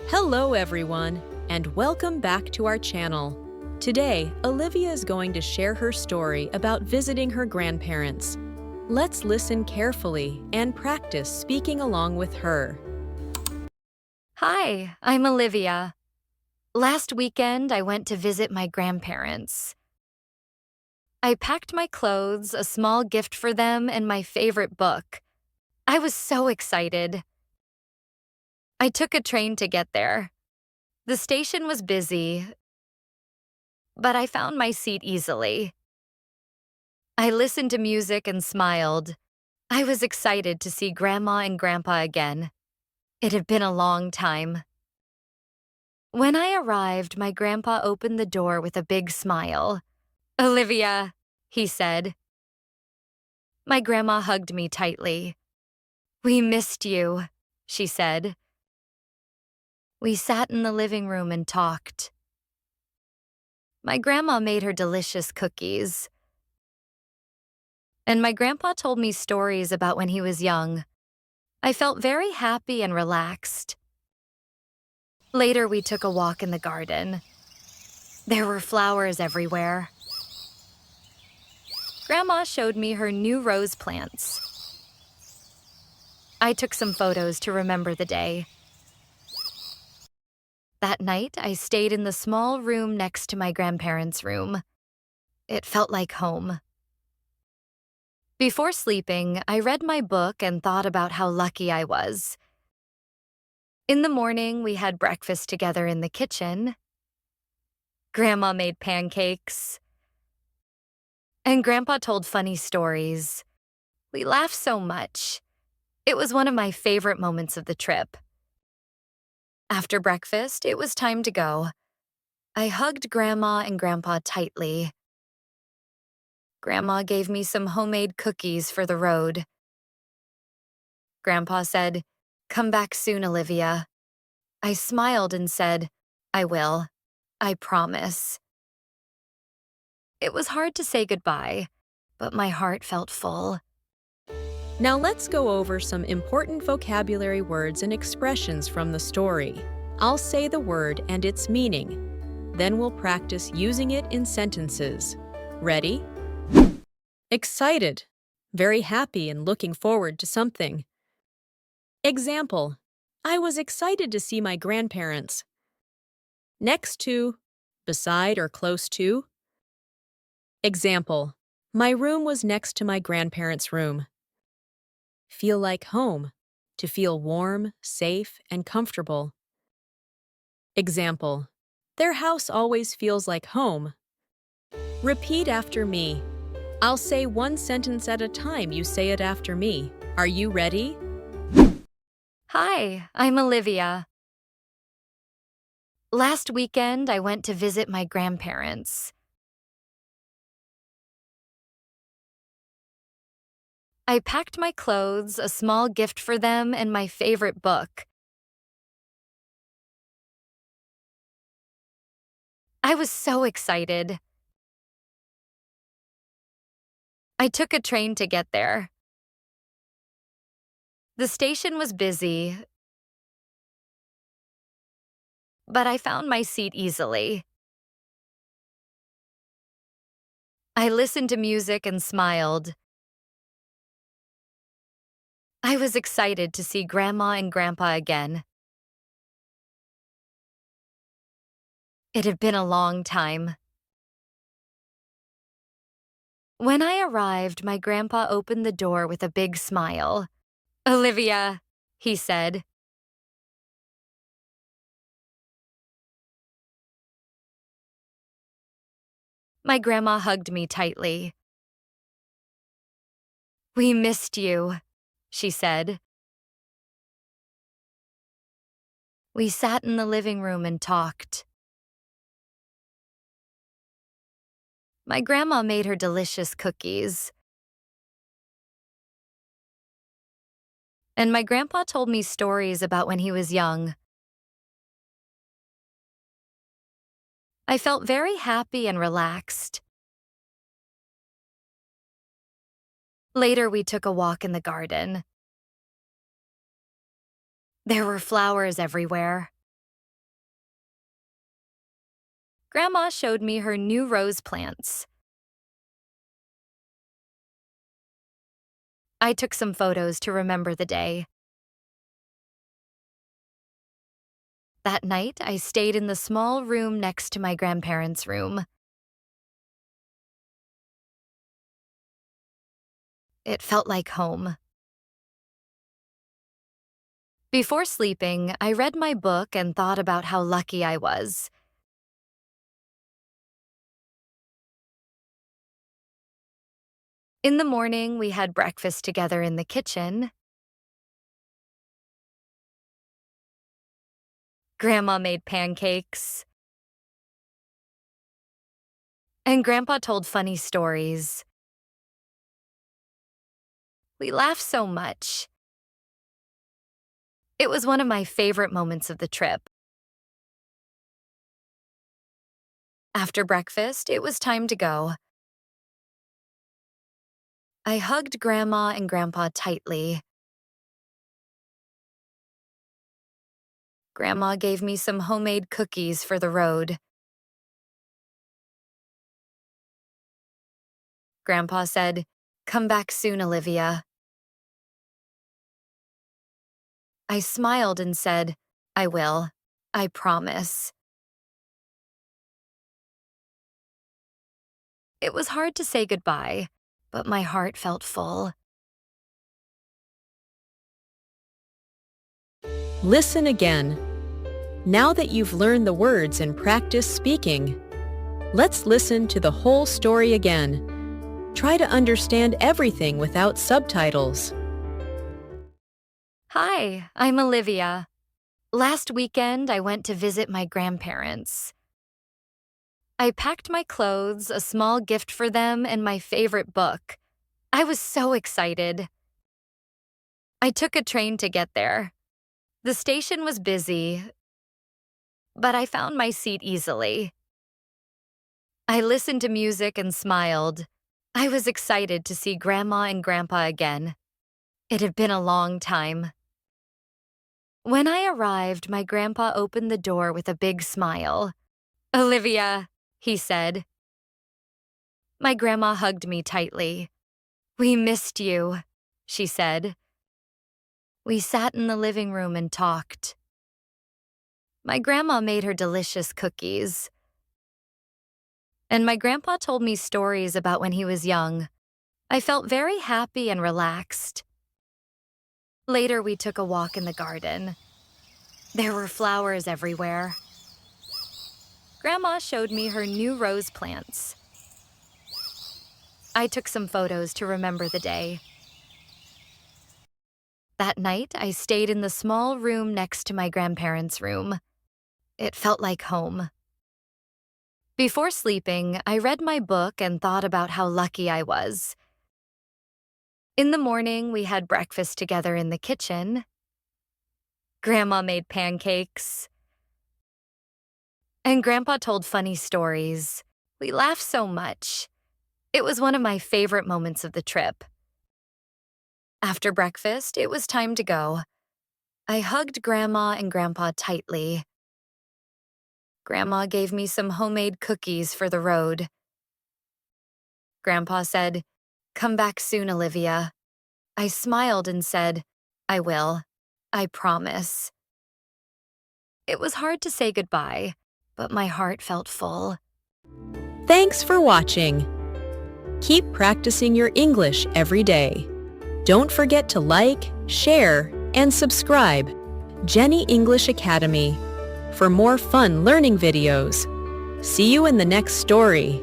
Hello everyone, and welcome back to our channel. Today, Olivia is going to share her story about visiting her grandparents. Let's listen carefully and practice speaking along with her. Hi, I'm Olivia. Last weekend, I went to visit my grandparents. I packed my clothes, a small gift for them, and my favorite book. I was so excited. I took a train to get there. The station was busy, but I found my seat easily. I listened to music and smiled. I was excited to see Grandma and Grandpa again. It had been a long time. When I arrived, my grandpa opened the door with a big smile. "Olivia," he said. My grandma hugged me tightly. "We missed you," she said. We sat in the living room and talked. My grandma made her delicious cookies. And my grandpa told me stories about when he was young. I felt very happy and relaxed. Later, we took a walk in the garden. There were flowers everywhere. Grandma showed me her new rose plants. I took some photos to remember the day. That night, I stayed in the small room next to my grandparents' room. It felt like home. Before sleeping, I read my book and thought about how lucky I was. In the morning, we had breakfast together in the kitchen. Grandma made pancakes. And Grandpa told funny stories. We laughed so much. It was one of my favorite moments of the trip. After breakfast, it was time to go. I hugged Grandma and Grandpa tightly. Grandma gave me some homemade cookies for the road. Grandpa said, "Come back soon, Olivia." I smiled and said, "I will. I promise." It was hard to say goodbye, but my heart felt full. Now let's go over some important vocabulary words and expressions from the story. I'll say the word and its meaning. Then we'll practice using it in sentences. Ready? Excited. Very happy and looking forward to something. Example: I was excited to see my grandparents. Next to, beside or close to. Example: my room was next to my grandparents' room. Feel like home. To feel warm, safe, and comfortable. Example: their house always feels like home. Repeat after me. I'll say one sentence at a time. You say it after me. Are you ready? Hi, I'm Olivia. Last weekend, I went to visit my grandparents. I packed my clothes, a small gift for them, and my favorite book. I was so excited. I took a train to get there. The station was busy, but I found my seat easily. I listened to music and smiled. I was excited to see Grandma and Grandpa again. It had been a long time. When I arrived, my grandpa opened the door with a big smile. "Olivia," he said. My grandma hugged me tightly. "We missed you," she said. We sat in the living room and talked. My grandma made her delicious cookies. And my grandpa told me stories about when he was young. I felt very happy and relaxed. Later, we took a walk in the garden. There were flowers everywhere. Grandma showed me her new rose plants. I took some photos to remember the day. That night, I stayed in the small room next to my grandparents' room. It felt like home. Before sleeping, I read my book and thought about how lucky I was. In the morning, we had breakfast together in the kitchen. Grandma made pancakes. And Grandpa told funny stories. We laughed so much. It was one of my favorite moments of the trip. After breakfast, it was time to go. I hugged Grandma and Grandpa tightly. Grandma gave me some homemade cookies for the road. Grandpa said, "Come back soon, Olivia." I smiled and said, "I will. I promise." It was hard to say goodbye, but my heart felt full. Listen again. Now that you've learned the words and practiced speaking, let's listen to the whole story again. Try to understand everything without subtitles. Hi, I'm Olivia. Last weekend, I went to visit my grandparents. I packed my clothes, a small gift for them, and my favorite book. I was so excited. I took a train to get there. The station was busy, but I found my seat easily. I listened to music and smiled. I was excited to see Grandma and Grandpa again. It had been a long time. When I arrived, my grandpa opened the door with a big smile. "Olivia," he said. My grandma hugged me tightly. "We missed you," she said. We sat in the living room and talked. My grandma made her delicious cookies. And my grandpa told me stories about when he was young. I felt very happy and relaxed. Later, we took a walk in the garden. There were flowers everywhere. Grandma showed me her new rose plants. I took some photos to remember the day. That night, I stayed in the small room next to my grandparents' room. It felt like home. Before sleeping, I read my book and thought about how lucky I was. In the morning, we had breakfast together in the kitchen. Grandma made pancakes. And Grandpa told funny stories. We laughed so much. It was one of my favorite moments of the trip. After breakfast, it was time to go. I hugged Grandma and Grandpa tightly. Grandma gave me some homemade cookies for the road. Grandpa said, "Come back soon, Olivia." I smiled and said, "I will. I promise." It was hard to say goodbye, but my heart felt full. Thanks for watching. Keep practicing your English every day. Don't forget to like, share, and subscribe. Jenny English Academy for more fun learning videos. See you in the next story.